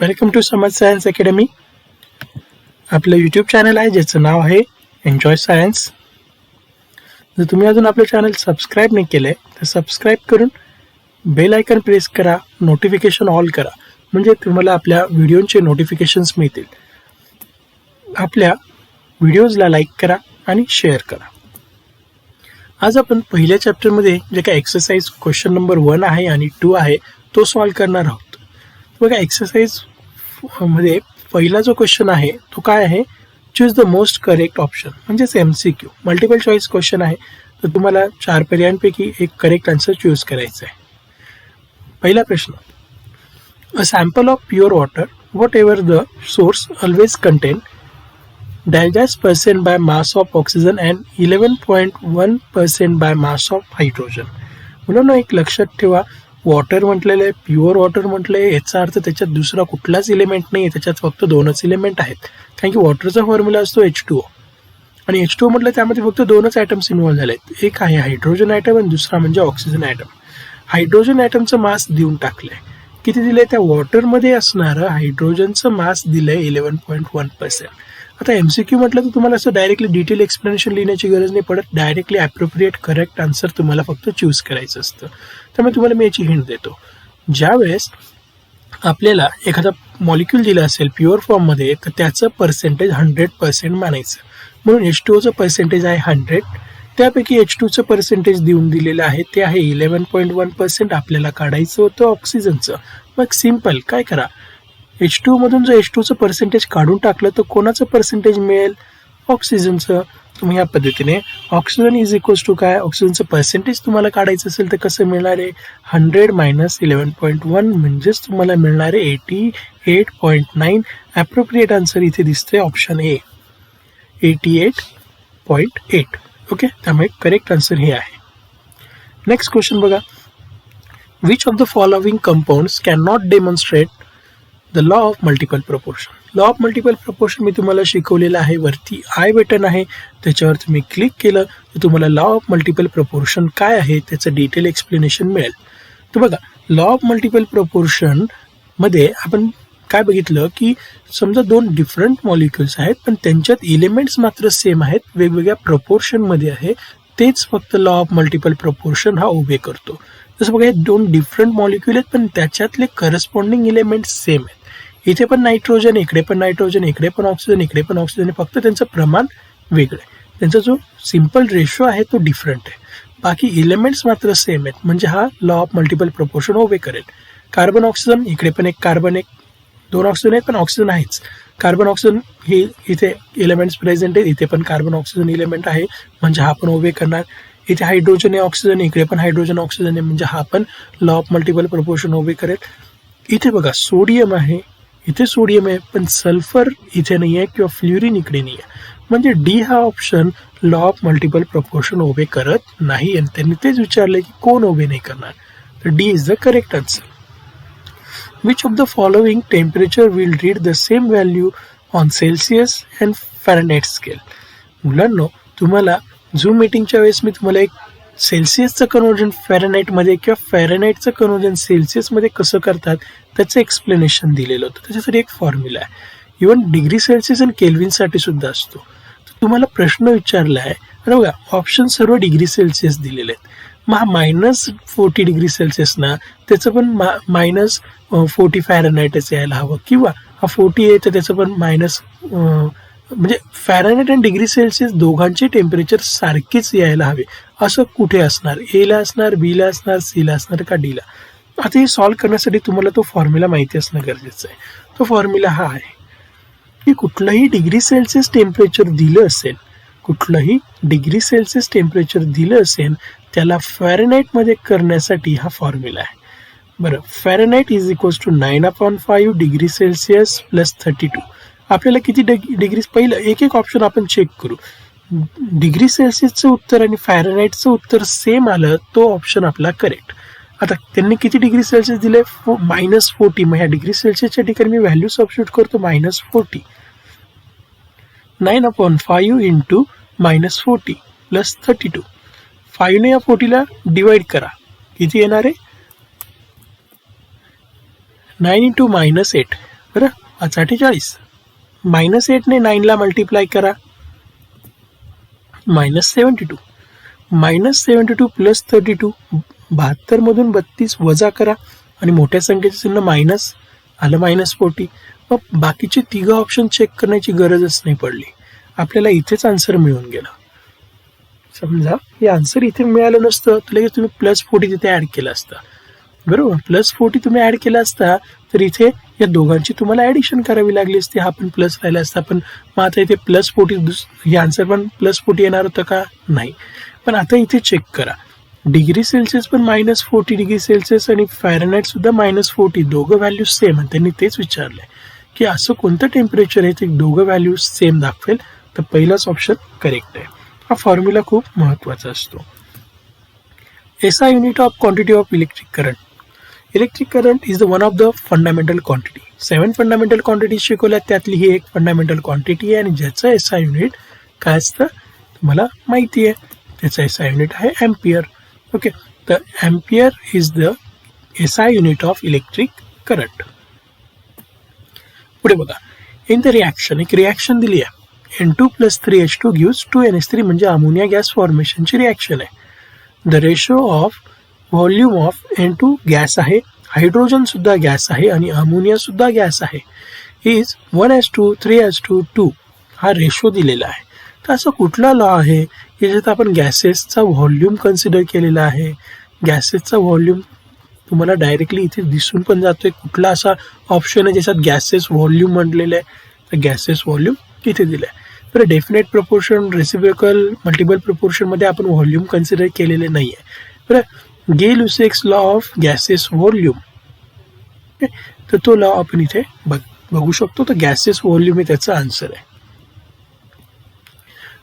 Welcome to Samarth science academy. आपलं YouTube channel आहे ज्याचं नाव आहे एन्जॉय सायन्स. जर तुम्ही अजून आपलं चॅनल सबस्क्राईब नाही केलं आहे तर सबस्क्राईब करून बेल आयकन प्रेस करा, नोटिफिकेशन ऑल करा, म्हणजे तुम्हाला आपल्या व्हिडिओचे नोटिफिकेशन्स मिळतील. आपल्या व्हिडिओजला लाईक करा आणि शेअर करा. आज आपण पहिल्या चॅप्टरमध्ये जे काय एक्सरसाइज क्वेश्चन नंबर 1 आहे आणि 2 आहे तो सॉल्व करणार आहोत. बघा, एक्सरसाइज मध्ये पहिला जो क्वेश्चन आहे तो काय आहे, choose the most correct option, म्हणजेच MCQ मल्टिपल चॉईस क्वेश्चन आहे. तर तुम्हाला 4 पर्यायांपैकी एक करेक्ट आन्सर चूज करायचं आहे. पहिला प्रश्न, a sample of pure water whatever the source always contain -% by mass of oxygen and 11.1% by mass of hydrogen. मुलांना एक लक्षात ठेवा, वॉटर म्हटलेलं आहे, प्युअर वॉटर म्हटलं आहे, याचा अर्थ त्याच्यात दुसरा कुठलाच इलिमेंट नाही आहे, त्याच्यात फक्त 2च इलिमेंट आहेत. कारण की वॉटरचा फॉर्म्युला असतो H2O आणि H2O म्हटलं त्यामध्ये फक्त 2च ॲटम्स इन्व्हॉल्व झाले आहेत. एक आहे हायड्रोजन ॲटम आणि दुसरा म्हणजे ऑक्सिजन ॲटम. हायड्रोजन ॲटमचं मास देऊन टाकलं आहे, किती दिलं आहे, त्या वॉटरमध्ये असणारं हायड्रोजनचं मास दिलं आहे 11.1%. आता MCQ म्हटलं तर तुम्हाला असं डायरेक्टली डिटेल एक्सप्लेनेशन लिहिण्याची गरज नाही पडत, डायरेक्टली ॲप्रोप्रिएट करेक्ट आन्सर तुम्हाला फक्त चूज करायचं असतं. त्यामुळे तुम्हाला मी याची हिंट देतो. ज्यावेळेस आपल्याला एखादा मॉलिक्यूल दिला असेल प्युअर फॉर्ममध्ये तर त्याचं पर्सेंटेज 100% मानायचं. म्हणून H2Oचं पर्सेंटेज आहे 100, त्यापैकी H2चं पर्सेंटेज देऊन दिलेलं आहे ते आहे 11.1%. आपल्याला काढायचं होतं ऑक्सिजनचं. मग सिम्पल काय करा, H2O मधून जर H2चं पर्सेंटेज काढून टाकलं तर कोणाचं पर्सेंटेज मिळेल, ऑक्सिजनचं. तुम्ही या पद्धतीने ऑक्सिजन इज इक्वल्स टू काय, ऑक्सिजनचं पर्सेंटेज तुम्हाला काढायचं असेल तर कसं मिळणार आहे, 100 - 11.1 म्हणजेच तुम्हाला मिळणार आहे 88.9. ॲप्रोप्रिएट आन्सर इथे दिसतंय ऑप्शन ए, 88.8. ओके, त्यामुळे करेक्ट आन्सर हे आहे. नेक्स्ट क्वेश्चन बघा, which of the following compounds can not demonstrate the law of multiple proportion. Law of multiple proportion मी तुम्हाला शिकवलेलं आहे. वरती आय बटन आहे, त्याच्यावर तुम्ही क्लिक केलं तर तुम्हाला लॉ ऑफ मल्टिपल प्रपोर्शन काय आहे त्याचं डिटेल एक्सप्लेनेशन मिळेल. तर बघा, लॉ ऑफ मल्टिपल प्रपोर्शन मध्ये आपण काय बघितलं की समजा 2 डिफरंट मॉलिक्युल्स आहेत पण त्यांच्यात इलिमेंट्स मात्र सेम आहेत, वेगवेगळ्या प्रपोर्शनमध्ये आहे. तेच फक्त लॉ ऑफ मल्टिपल प्रपोर्शन हा ओबे करतो. जसं बघा, हे 2 डिफरंट मॉलिक्युल आहेत पण त्याच्यातले करस्पॉन्डिंग इलिमेंट्स सेम आहेत. इथे पण नायट्रोजन, इकडे पण नायट्रोजन, इकडे पण ऑक्सिजन, इकडे पण ऑक्सिजन, फक्त त्यांचं प्रमाण वेगळं आहे. त्यांचा जो सिम्पल रेशो आहे तो डिफरंट आहे. बाकी इलिमेंट्स मात्र सेम आहेत, म्हणजे हा लॉ ऑफ मल्टिपल प्रपोर्शन ओबे करेल. कार्बन ऑक्सिजन, इकडे पण एक कार्बन, एक 2 ऑक्सिजन आहेत पण ऑक्सिजन आहेच. कार्बन ऑक्सिजन हे इथे इलिमेंट्स प्रेझेंट आहेत, इथे पण कार्बन ऑक्सिजन इलिमेंट आहे, म्हणजे हा पण ओबे करणार. इथे हायड्रोजन आहे, ऑक्सिजन, इकडे पण हायड्रोजन ऑक्सिजन आहे, म्हणजे हा पण लॉ ऑफ मल्टिपल प्रपोर्शन ओबे करेल. इथे बघा सोडियम आहे, इथे सोडियम आहे पण सल्फर इथे नाही आहे किंवा फ्ल्युरिन इकडे नाही आहे, म्हणजे डी हा option law of multiple proportion obey करत नाही. आणि त्यांनी तेच विचारले की कोण ओबे नाही करणार, तर D is the correct answer. Which of the following temperature will read the same value on Celsius and Fahrenheit scale. मुलांनो, तुम्हाला झूम मीटिंगच्या वेळेस मी तुम्हाला एक सेल्सिअसचं कन्व्हर्जन फॅरनहाइटमध्ये किंवा फॅरनहाइटचं कन्व्हर्जन सेल्सिअसमध्ये कसं करतात त्याचं एक्सप्लेनेशन दिलेलं होतं. त्याच्यासाठी एक फॉर्म्युला आहे, इव्हन डिग्री सेल्सिअस आणि केल्विनसाठी सुद्धा असतो. तर तुम्हाला प्रश्न विचारला आहे, आता बघा ऑप्शन सर्व डिग्री सेल्सिअस दिलेले आहेत. मग हा -40 डिग्री सेल्सिअस ना, त्याचं पण -40 फॅरनहाइटच यायला हवं, किंवा हा 40 आहे तर त्याचं पण म्हणजे फॅरनहाइट आणि डिग्री सेल्सिअस दोघांचे टेम्परेचर सारखेच यायला हवे. असं कुठे असणार, एला असणार, बीला असणार, सीला असणार का डीला. आता हे सॉल्व्ह करण्यासाठी तुम्हाला तो फॉर्म्युला माहिती असणं गरजेचं आहे. तो फॉर्म्युला हा आहे की कुठलंही डिग्री सेल्सिअस टेम्परेचर दिलं असेल, कुठलंही डिग्री सेल्सिअस टेम्परेचर दिलं असेल त्याला फॅरनहाइटमध्ये करण्यासाठी हा फॉर्म्युला आहे. बरं, Fahrenheit is equals to 9/5 degree Celsius plus 32. आपल्याला किती डिग्री, पहिलं एक एक ऑप्शन आपण चेक करू. डिग्री सेल्सिअसचं उत्तर आणि फॅरनहाइटचं उत्तर सेम आलं तो ऑप्शन आपला करेक्ट. आता त्यांनी किती डिग्री सेल्सिअस दिले, -40. मग ह्या डिग्री सेल्सिअसच्या ठिकाणी मी व्हॅल्यू सबस्टिट्यूट करतो, -40. 9/5 इंटू -40 प्लस 32. 5ने या 40ला डिवाइड करा, किती येणार आहे, 9 × -8 बरं. 48 -8ने 9ला मल्टिप्लाय करा, -72. -72 प्लस 32, 72 मधून 32 वजा करा आणि मोठ्या संख्येचे चिन्ह मायनस आलं, -40. मग बाकीचे तिघं ऑप्शन चेक करण्याची गरजच नाही पडली, आपल्याला इथेच आन्सर मिळून गेलं. समजा हे आन्सर इथे मिळालं नसतं तर लगेच तुम्ही +40 तिथे ॲड केलं असतं, बरोबर. +40 तुम्ही ॲड केला असता तर इथे या दोघांची तुम्हाला ॲडिशन करावी लागली असती, हा पण प्लस राहिला असता. पण मग आता इथे +40 हे आन्सर पण +40 येणार होतं का? नाही. पण आता इथे चेक करा, डिग्री सेल्सिअस पण -40 डिग्री सेल्सिअस आणि फॅरनहाईट सुद्धा -40, दोघं व्हॅल्यूज सेम. आणि त्यांनी तेच विचारलंय की असं कोणतं टेम्परेचर आहे ते दोघं व्हॅल्यूज सेम दाखवेल, तर पहिलाच ऑप्शन करेक्ट आहे. हा फॉर्म्युला खूप महत्त्वाचा असतो. SI unit of quantity of electric current. Electric current is the one of the fundamental quantity. 7 fundamental quantity शिकवल्या, त्यातली ही एक फंडामेंटल क्वांटिटी आहे आणि ज्याचं SI युनिट काय असतं तुम्हाला माहिती आहे. त्याचं SI युनिट आहे ॲम्पियर. ओके, तर ampere is the SI unit of electric current. पुढे बघा, इन द रिॲक्शन एक रिॲक्शन दिली आहे, N2 + 3H2 gives 2NH3, म्हणजे अमोनिया गॅस फॉर्मेशनची रिॲक्शन आहे. The ratio of volume of N2 gas आहे, हायड्रोजन सुद्धा गॅस आहे आणि अमोनिया सुद्धा गॅस आहे, इज 1:2 3:2 2. हा रेशो दिलेला आहे. तर असं कुठला लॉ आहे की ज्यात आपण गॅसेसचा व्हॉल्यूम कन्सिडर केलेला आहे. गॅसेसचा व्हॉल्यूम तुम्हाला डायरेक्टली इथे दिसून पण जातोय. कुठला असा ऑप्शन आहे ज्याच्यात गॅसेस व्हॉल्यूम म्हटलेलं आहे, तर गॅसेस व्हॉल्यूम इथे दिलं आहे. तर डेफिनेट प्रपोर्शन, रेसिप्रोकल, मल्टिपल प्रपोर्शनमध्ये आपण व्हॉल्यूम कन्सिडर केलेले नाही आहे. बरं, गे-लुसेक्स लॉ ऑफ गॅसेस व्हॉल्यूम, तर तो लॉ आपण इथे बघू शकतो. तर गॅसेस व्हॉल्यूम हे त्याचा आन्सर आहे.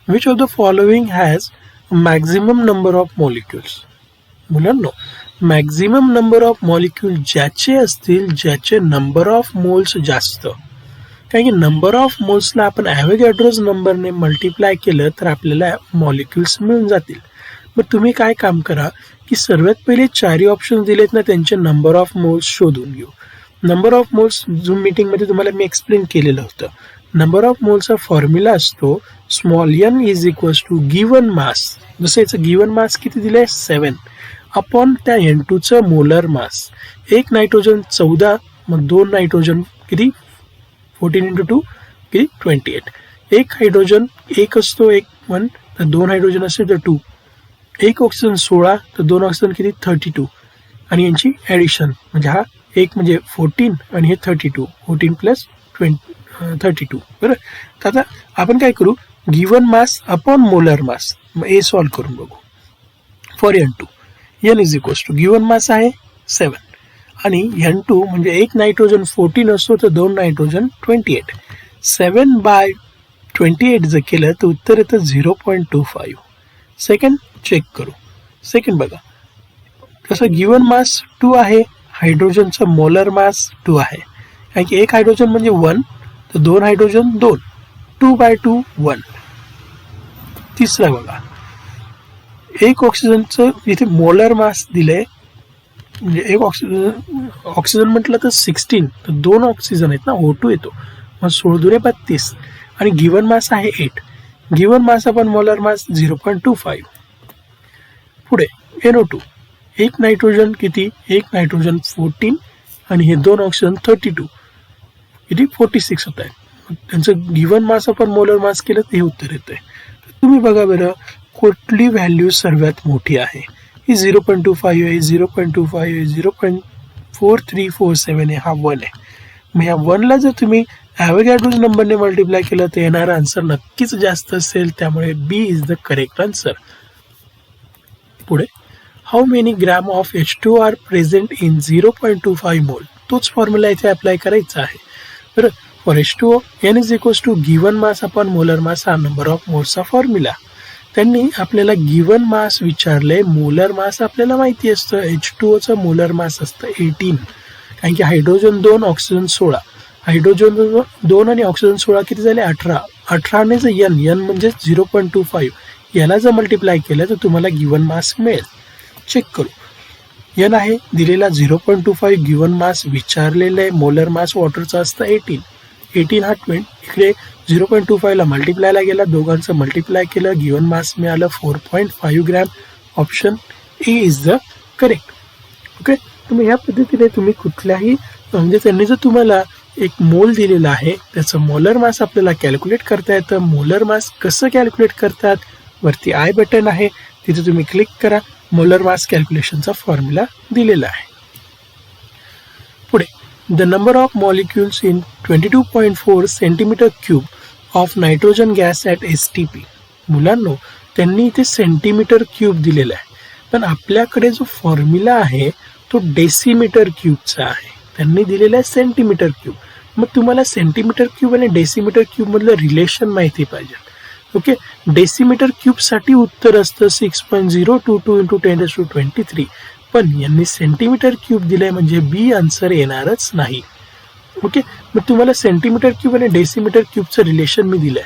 Which of the following has maximum number of molecules. मुलांनो, मॅक्झिमम नंबर ऑफ मॉलिक्यूल ज्याचे असतील ज्याचे नंबर ऑफ मोल्स जास्त, कारण की नंबर ऑफ मोल्सला आपण ॲव्होगॅड्रोज नंबरने मल्टिप्लाय केलं तर आपल्याला मॉलिक्युल्स मिळून जातील. मग तुम्ही काय काम करा की सर्वात पहिले 4 ऑप्शन दिलेत ना, त्यांचे नंबर ऑफ मोल्स शोधून घेऊ. नंबर ऑफ मोल्स झूम मीटिंगमध्ये तुम्हाला मी एक्सप्लेन केलेलं होतं. नंबर ऑफ मोल्सचा फॉर्म्युला असतो n = गिवन मास. जसं याचं गिवन मास किती दिलं आहे 7 अपॉन त्या N2चं मोलर मास. एक नायट्रोजन 14, मग 2 नायट्रोजन किती 14 × 2 किती 28. एक हायड्रोजन एक असतो, 1 तर 2 हायड्रोजन असते तर 2. एक ऑक्सिजन 16 तर 2 ऑक्सिजन किती 32. आणि यांची ॲडिशन म्हणजे हा एक म्हणजे 14 आणि हे 32, 14 + 32. बरं, तर आता आपण काय करू, गिवन मास अपॉन मोलर मास. मग ए सॉल्व करून बघू. फॉर N2 n = गिवन मास आहे 7 आणि N2 म्हणजे एक नायट्रोजन 14 असतो तर 2 नायट्रोजन 28. 7/28 जर केलं तर उत्तर येतं 0.25. सेकंड चेक करू. सेकंड बघा, तसं गिवन मास 2 आहे, हायड्रोजनचा मोलर मास 2 आहे, कारण की एक हायड्रोजन म्हणजे 1 तर 2 हायड्रोजन 2, 2/2 1. तिसरा बघा, एक ऑक्सिजनचं इथे मोलर मास दिलंय, म्हणजे एक ऑक्सिजन म्हटलं तर 16 तर 2 ऑक्सिजन आहेत ना, O2 येतो, मग 16 × 32 आणि गिवन मास आहे 8. गिवन मास आपण मोलर मास 0.25. पुढे NO2 एक नायट्रोजन किती, एक नायट्रोजन 14 आणि हे 2 ऑक्सिजन 32 किती 46 होत आहे. त्यांचं गिवन मास आपण मोलर मास केलं तर हे उत्तर येतं आहे. तुम्ही बघा बरं कुठली व्हॅल्यू सर्वात मोठी आहे. ही 0.25 आहे, 0.25 आहे, 0.4347 आहे, हा 1 आहे. मग ह्या 1ला जर तुम्ही ॲव्होगॅड्रोज नंबरने मल्टिप्लाय केलं तर येणारा आन्सर नक्कीच जास्त असेल, त्यामुळे B is the correct answer. पुढे, how many gram of H2 are present in 0.25 mole. तोच फॉर्म्युला इथे अप्लाय करायचा आहे. बरं, for H2O n = given mass upon molar mass, हा नंबर ऑफ मोल्सचा फॉर्म्युला. त्यांनी आपल्याला गिवन मास विचारले, मोलर मास आपल्याला माहिती असतं, H2Oचं मोलर मास असतं 18, कारण की हायड्रोजन 2 ऑक्सिजन 16. हायड्रोजन 2 आणि ऑक्सिजन 16 किती झाले 18. 18ने जर n म्हणजे 0.25 याला जर मल्टिप्लाय केलं तर तुम्हाला गिवन मास मिळेल. चेक करू. एन आहे दिलेला 0.25 गिवन मास, विचारलेलं आहे मोलर मास वॉटरचा असतं 18 हा 20, इकडे 0.25ला मल्टिप्लायला गेला, दोघांचं मल्टिप्लाय केलं, गिवन मास मिळालं 4.5 gram. Option A is the correct. Okay, तुम्ही ह्या पद्धतीने तुम्ही कुठल्याही म्हणजे त्यांनी जर तुम्हाला एक मोल दिलेला आहे त्याचं मोलर मास आपल्याला कॅल्क्युलेट करता येतं. मोलर मास कसं कॅल्क्युलेट करतात, वरती आय बटन आहे तिथे तुम्ही क्लिक करा, मोलर मास कॅल्क्युलेशनचा फॉर्म्युला दिलेला आहे. पुढे the number of molecules in 22.4 centimetre cube of nitrogen gas at STP. मुलांनो त्यांनी इथे सेंटीमीटर क्यूब दिलेला आहे, पण आपल्याकडे जो फॉर्म्युला आहे तो डेसिमीटर क्यूबचा आहे. त्यांनी दिलेला आहे सेंटीमीटर क्यूब. मग तुम्हाला सेंटीमीटर क्यूब आणि डेसिमीटर क्यूबमधलं रिलेशन माहिती पाहिजे. ओके, डेसिमीटर क्यूबसाठी उत्तर असतं 6.022 × 10⁻23, पण यांनी सेंटीमीटर क्यूब दिलंय म्हणजे बी आन्सर येणारच नाही. ओके, मग तुम्हाला सेंटीमीटर क्यूब आणि डेसिमीटर क्यूबचं रिलेशन मी दिलंय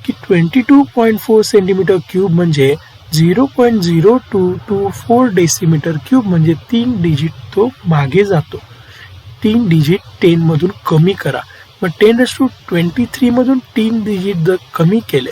की 22.4 सेंटीमीटर क्यूब म्हणजे 0.0224 डेसिमीटर क्यूब, म्हणजे 3 डिजिट तो मागे जातो. 3 डिजिट 10 मधून कमी करा. मग 10⁻23 मधून 3 डिजिट जर कमी केले,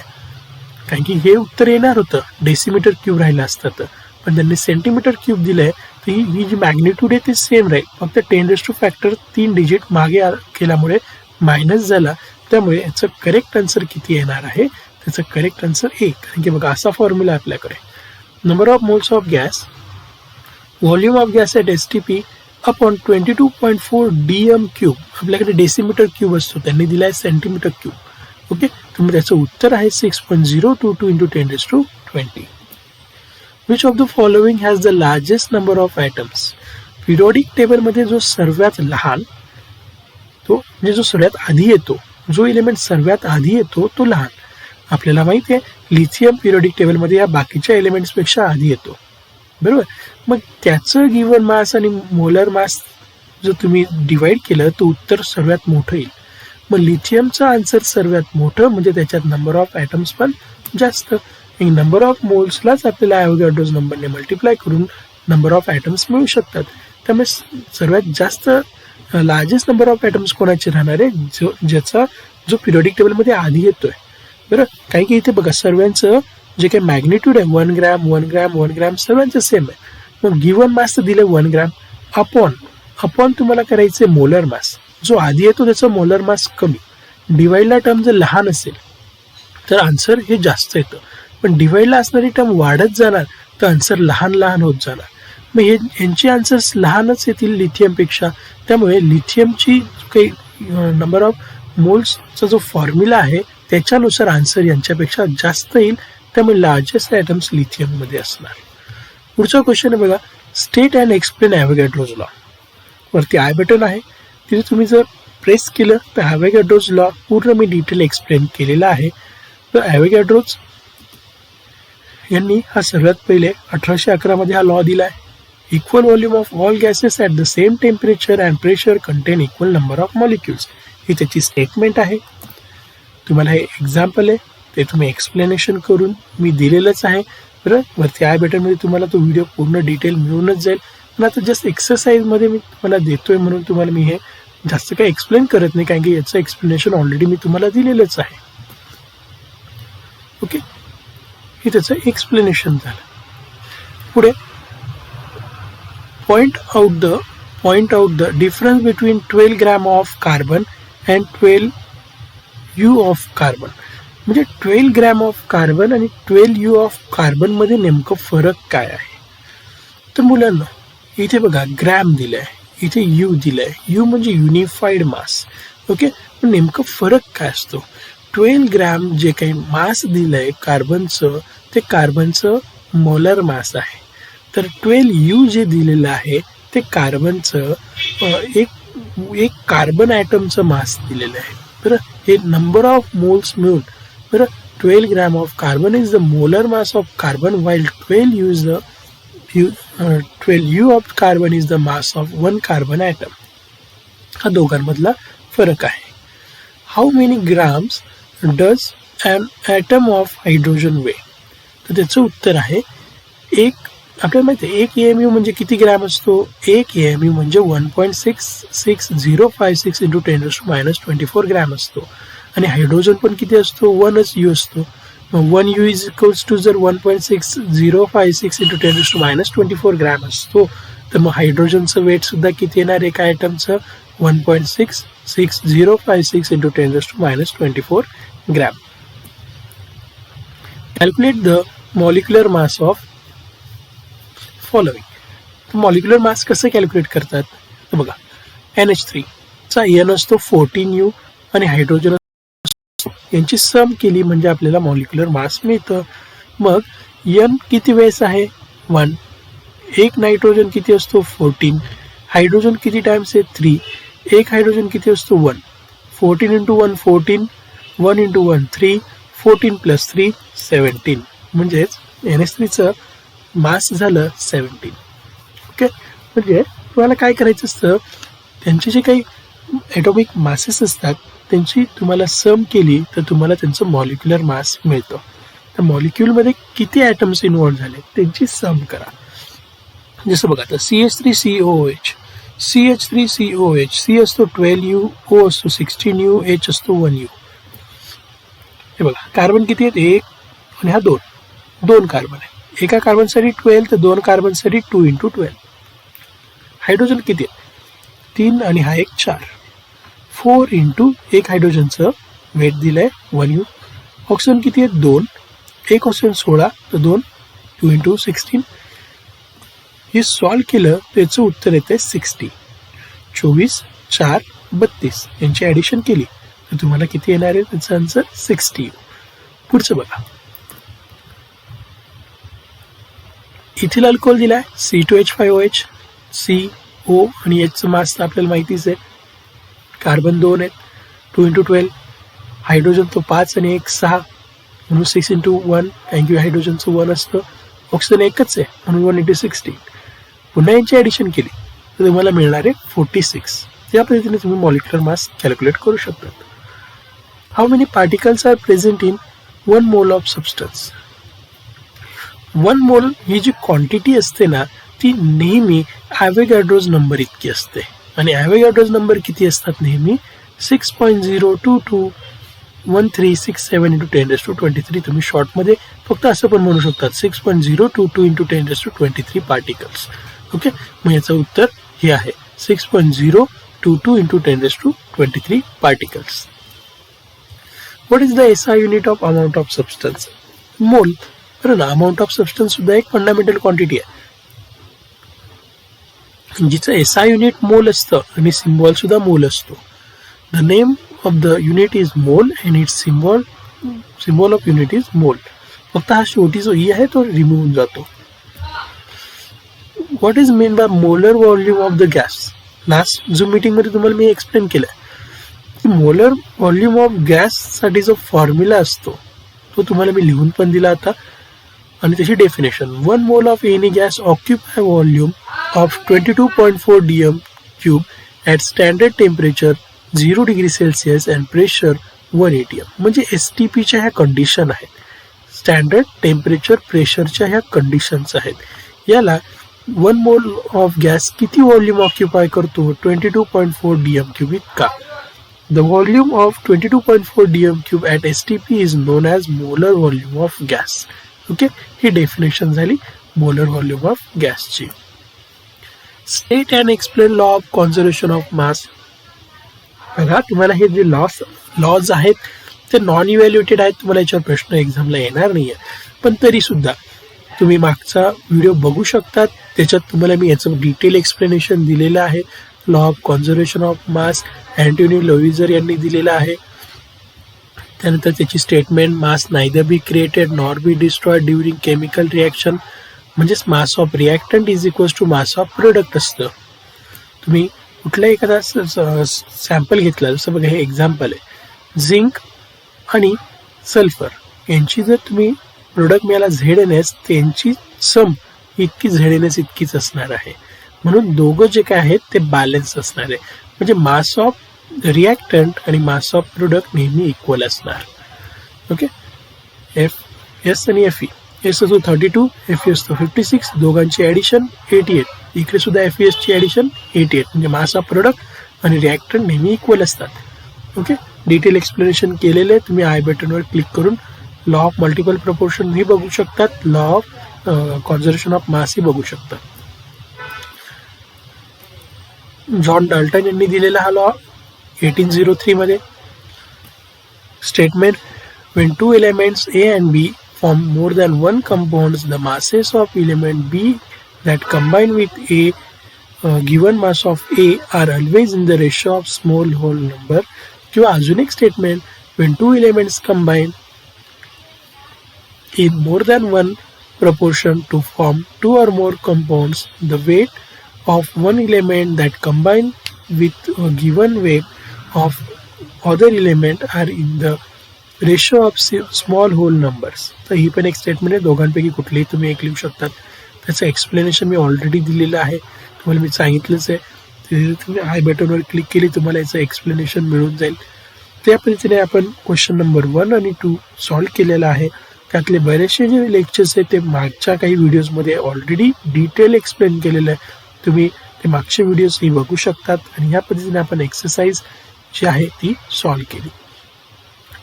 कारण की हे उत्तर येणार होतं डेसिमीटर क्यूब राहिलं असतं तर, पण त्यांनी सेंटीमीटर क्यूब दिलंय तर ही जी मॅग्निट्यूड आहे ती सेम राहील, फक्त 10 फॅक्टर 3 डिजिट मागे केल्यामुळे मायनस झाला. त्यामुळे याचं करेक्ट आन्सर किती येणार आहे, त्याचं करेक्ट आन्सर 1. कारण की बघा असा फॉर्म्युला आपल्याकडे, number of moles of gas, volume of gas at STP upon 22.4 DM cube. आपल्याकडे डेसिमीटर क्यूब असतो, त्यांनी दिला आहे सेंटीमीटर क्यूब. ओके, तर मग त्याचं उत्तर आहे 6.022 × 10⁻20. Which of the following has the largest number of atoms. Periodic टेबलमध्ये जो सर्वात लहान, तो म्हणजे जो सगळ्यात आधी येतो, जो एलिमेंट सर्वात आधी येतो तो लहान. आपल्याला माहिती आहे लिथियम पिरियॉडिक टेबलमध्ये या बाकीच्या एलिमेंट्सपेक्षा आधी येतो, बरोबर. मग त्याचं गिवन मास आणि मोलर मास जर तुम्ही डिवाइड केलं तर उत्तर सर्वात मोठं येईल. मग लिथियमचं आन्सर सर्वात मोठं म्हणजे त्याच्यात नंबर ऑफ ॲटम्स पण जास्त. नंबर ऑफ मोल्सलाच आपल्याला ॲव्होगॅड्रोज नंबरने मल्टिप्लाय करून नंबर ऑफ ॲटम्स मिळू शकतात. त्यामुळे सर्वात जास्त लार्जेस्ट नंबर ऑफ ॲटम्स कोणाचे राहणार आहे, ज्याचा जो पिरियॉडिक टेबलमध्ये आधी येतोय, बरं. काही की इथे बघा सर्वांचं जे काही मॅग्निट्यूड आहे 1 ग्रॅम 1 ग्रॅम 1 ग्रॅम सर्वांचं सेम आहे. मग गिवन मास तर दिलं 1 ग्रॅम, अपॉन तुम्हाला करायचं मोलर मास. जो आधी येतो त्याचं मोलर मास कमी, डिवाइडला टर्म जर लहान असेल तर आन्सर हे जास्त येतं, पण डिवाइडला असणारी टर्म वाढत जाणार तर आन्सर लहान लहान होत जाणार. मग यांचे आन्सर्स लहानच येतील लिथियमपेक्षा. त्यामुळे लिथियमची काही नंबर ऑफ मोल्सचा जो फॉर्म्युला आहे त्याच्यानुसार आन्सर यांच्यापेक्षा जास्त येईल. त्यामुळे लार्जेस्ट ॲटम्स लिथियममध्ये असणार. पुढचा क्वेश्चन आहे बघा, स्टेट अँड एक्सप्लेन ॲव्होगॅड्रोज लॉ. वरती आय बटन आहे, तिथे तुम्ही जर प्रेस केलं तर ॲव्होगॅड्रोज लॉ पूर्ण मी डिटेल एक्सप्लेन केलेला आहे. तर ॲव्होगॅड्रोज यांनी हा सर्वात पहिले 1811 मध्ये हा लॉ दिला आहे. Equal volume of all gases at the same temperature and pressure contain equal number of molecules, ही त्याची स्टेटमेंट आहे. तुम्हाला हे एक्झाम्पल आहे ते तुम्ही एक्सप्लेनेशन करून मी दिलेलंच आहे. बरं, वरती आय बटनमध्ये तुम्हाला तो व्हिडिओ पूर्ण डिटेल मिळूनच जाईल. पण आता जस्ट एक्सरसाइजमध्ये मी तुम्हाला देतोय म्हणून तुम्हाला मी हे जास्त काही एक्सप्लेन करत नाही, कारण की याचं एक्सप्लेनेशन ऑलरेडी मी तुम्हाला दिलेलंच आहे. ओके, हे त्याचं एक्सप्लेनेशन झालं. पुढे point out the difference between 12 gram of carbon and 12 U of carbon. म्हणजे 12 ग्रॅम ऑफ कार्बन आणि 12 U ऑफ कार्बनमध्ये नेमकं फरक काय आहे. तर मुलांना इथे बघा ग्रॅम दिलं आहे, इथे U दिलं आहे. U म्हणजे युनिफाईड मास. ओके, पण नेमकं फरक काय असतो. 12 ग्रॅम जे काही मास दिलं आहे कार्बनचं ते कार्बनचं मोलर मास आहे. तर 12 U जे दिलेलं आहे ते कार्बनचं एक कार्बन ॲटमचं मास दिलेलं आहे. बरं, हे नंबर ऑफ मोल्स मिळून बरं 12 gram of carbon is the molar mass of carbon while 12 U of carbon is the mass of 1 carbon atom. हा दोघांमधला फरक आहे. How many grams does an atom of hydrogen weigh. तर त्याचं उत्तर आहे 1 आपल्याला माहिती आहे 1 AMU म्हणजे किती ग्रॅम असतो? 1 AMU म्हणजे 1.66056 इंटू 10⁻⁻24 ग्रॅम असतो. आणि हायड्रोजन पण किती असतो? 1च U असतो. मग 1 U इज इक्वल्स टू जर 1.6056 इंटू 10⁻24 ग्रॅम असतो, तर मग हायड्रोजनचं वेट सुद्धा किती येणार एका ॲटमचं? 1.66056 into 10⁻24 gram. Calculate the molecular mass of following. Molecular mass कसं कॅल्क्युलेट करतात? तर बघा, NH3 चा N असतो 14U आणि हायड्रोजन यांची सम केली म्हणजे आपल्याला मॉलिक्युलर मास मिळतं. मग N किती वेळेस आहे? 1. एक नायट्रोजन किती असतो? 14. हायड्रोजन किती टाइम्स आहे? 3. एक हायड्रोजन किती असतो? 1. 14 इंटू 1 14, 1 इंटू 1 3, 14 प्लस 3 17. म्हणजेच NH3चं मास झालं 17. ओके, म्हणजे तुम्हाला काय करायचं असतं, त्यांचे जे काही ॲटॉमिक मासेस असतात त्यांची तुम्हाला सम केली तर तुम्हाला त्यांचं मॉलिक्युलर मास मिळतं. तर मॉलिक्युलमध्ये किती ॲटम्स इन्व्हॉल्व झाले त्यांची सम करा. जसं बघा आता CH3COOH, CH3COH, C असतो 12U, O असतो 16U, H असतो 1U. हे बघा, कार्बन किती आहेत? 1 आणि हा 2 कार्बन आहे. एका कार्बनसाठी 12 तर 2 कार्बनसाठी 2 इंटू 12. हायड्रोजन किती आहे? 3 आणि हा एक 4. 4 इंटू एक हायड्रोजनचं वेट दिलं आहे 1U. ऑक्सिजन किती आहे? 2. एक ऑक्सिजन 16 तर 2 इंटू 16. हे सॉल्व केलं तर याचं उत्तर येते 60. 24, 4, 32 यांची ॲडिशन केली तर तुम्हाला किती येणार आहे? त्याचं आन्सर 60. पुढचं बघा, इथिल अल्कोहोल दिला आहे C2H5OH, CO आणि Hचं मास तर आपल्याला माहितीच आहे. कार्बन 2 आहेत 2 इंटू 12. हायड्रोजन तो 5 आणि 1 6 म्हणून 6 इंटू 1, कारण की हायड्रोजनचं 1 असतं. ऑक्सिजन एकच आहे म्हणून 1 इंटू 16. पुन्हा यांची ॲडिशन केली तर तुम्हाला मिळणार आहे 46. या पद्धतीने तुम्ही मॉलिक्युलर मास कॅल्क्युलेट करू शकता. How many particles are present in 1 mole of substance? 1 मोल ही जी क्वांटिटी असते ना ती नेहमी ॲव्होगॅड्रोज नंबर इतकी असते. आणि ॲव्होगॅड्रोज नंबर किती असतात? नेहमी 6.0221367 इंटू 10⁻23. तुम्ही शॉर्टमध्ये फक्त असं पण म्हणू शकतात 6.022 इंटू 10⁻23 पार्टिकल्स. ओके, मग याचं उत्तर हे आहे 6.022 into 10⁻23 particles. What is the SI unit of amount of substance? मोल. बरं ना, अमाऊंट ऑफ सबस्टन्स सुद्धा एक फंडामेंटल क्वांटिटी आहे जिचं SI युनिट मोल असतं आणि सिम्बॉल सुद्धा मोल असतो. The name of the unit is mole and it's symbol of unit is mole. फक्त हा शेवटी जो E आहे तो रिमूव्ह होऊन जातो. What is mean by molar volume of the gas? Last zoom मीटिंगमध्ये तुम्हाला मी एक्सप्लेन केलं की मोलर व्हॉल्यूम ऑफ गॅससाठी जो फॉर्म्युला असतो तो तुम्हाला मी लिहून पण दिला आता. आणि त्याची definition, 1 mole of any gas occupy volume of 22.4 dm³ at standard temperature 0 degree Celsius and pressure 1 atm. म्हणजे STPच्या ह्या कंडिशन आहेत, स्टँडर्ड टेम्परेचर प्रेशरच्या ह्या कंडिशन्स आहेत. याला 1 मोल ऑफ गॅस किती व्हॉल्यूम ऑक्युपाय करतो? 22.4 dm³ इतका. The volume of 22.4 dm³ at STP is known as molar volume of gas. Okay, he definition झाली मोलर व्हॉल्यूम ऑफ गॅसची. State and explain law of conservation of मास. बघा, तुम्हाला हे जे lodge आहेत ते नॉन इव्हॅल्युएटेड आहेत. तुम्हाला याच्यावर प्रश्न एक्झामला येणार नाही आहे, पण तरीसुद्धा तुम्ही मागचा व्हिडिओ बघू शकतात. त्याच्यात तुम्हाला मी याचं डिटेल एक्सप्लेनेशन दिलेलं आहे. Law of conservation of mass Antoine Lavoisier यांनी दिलेला आहे. त्यानंतर त्याची statement, mass neither be created nor be destroyed during chemical reaction, म्हणजेच mass of reactant is equals to mass of product असतं. तुम्ही कुठलाही एखादा सॅम्पल घेतला, जसं बघा हे एक्झाम्पल आहे, झिंक आणि सल्फर यांची जर तुम्ही प्रोडक्ट मिळाला ZNS, त्यांची सम इतकी ZNS इतकीच असणार आहे. म्हणून दोघं जे काय आहेत ते बॅलन्स असणार आहे. म्हणजे मास ऑफ रिॲक्टंट आणि मास ऑफ प्रोडक्ट नेहमी इक्वल असणार. ओके, S आणि Fe एस असतो 32, एफ ई असतो 56, दोघांची ॲडिशन 88. इकडे सुद्धा एफ ई एसची ॲडिशन 88. म्हणजे मास ऑफ प्रोडक्ट आणि रिॲक्टंट नेहमी इक्वल असतात. ओके, डिटेल एक्सप्लेनेशन केलेलं आहे. तुम्ही आय बटनवर क्लिक करून लॉ ऑफ मल्टिपल प्रपोर्शन ही बघू शकतात, law of conservation of mass ही बघू शकतात. जॉन डाल्टन यांनी दिलेला हा लॉ 1803 मध्ये. Statement, when two elements A and B form more than one compounds, the masses of element B that combine with A given mass of A are always in the ratio of small whole number. किंवा अजून एक statement, when two elements combine in more than one proportion to form two or more compounds, the weight of one element that combine with a given weight of other element are in the ratio of small whole numbers. तर ही पण एक statement आहे. दोघांपैकी कुठलेही तुम्ही एक लिहू शकतात. त्याचं एक्सप्लेनेशन मी ऑलरेडी दिलेलं आहे, तुम्हाला मी सांगितलंच आहे. ते तुम्ही आय बटनवर क्लिक केली तुम्हाला याचं एक्सप्लेनेशन मिळून जाईल. त्या पद्धतीने आपण क्वेश्चन नंबर 1 आणि 2 सॉल्व केलेला आहे. त्यातले बरेचसे जे लेक्चर्स आहेत ते मागच्या काही व्हिडिओजमध्ये ऑलरेडी डिटेल एक्सप्लेन केलेलं आहे. तुम्ही ते मागचे व्हिडिओजही बघू शकतात आणि ह्या पद्धतीने आपण एक्सरसाइज जी आहे ती सॉल्व केली.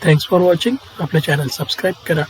Thanks for watching. आपलं चॅनल सबस्क्राईब करा.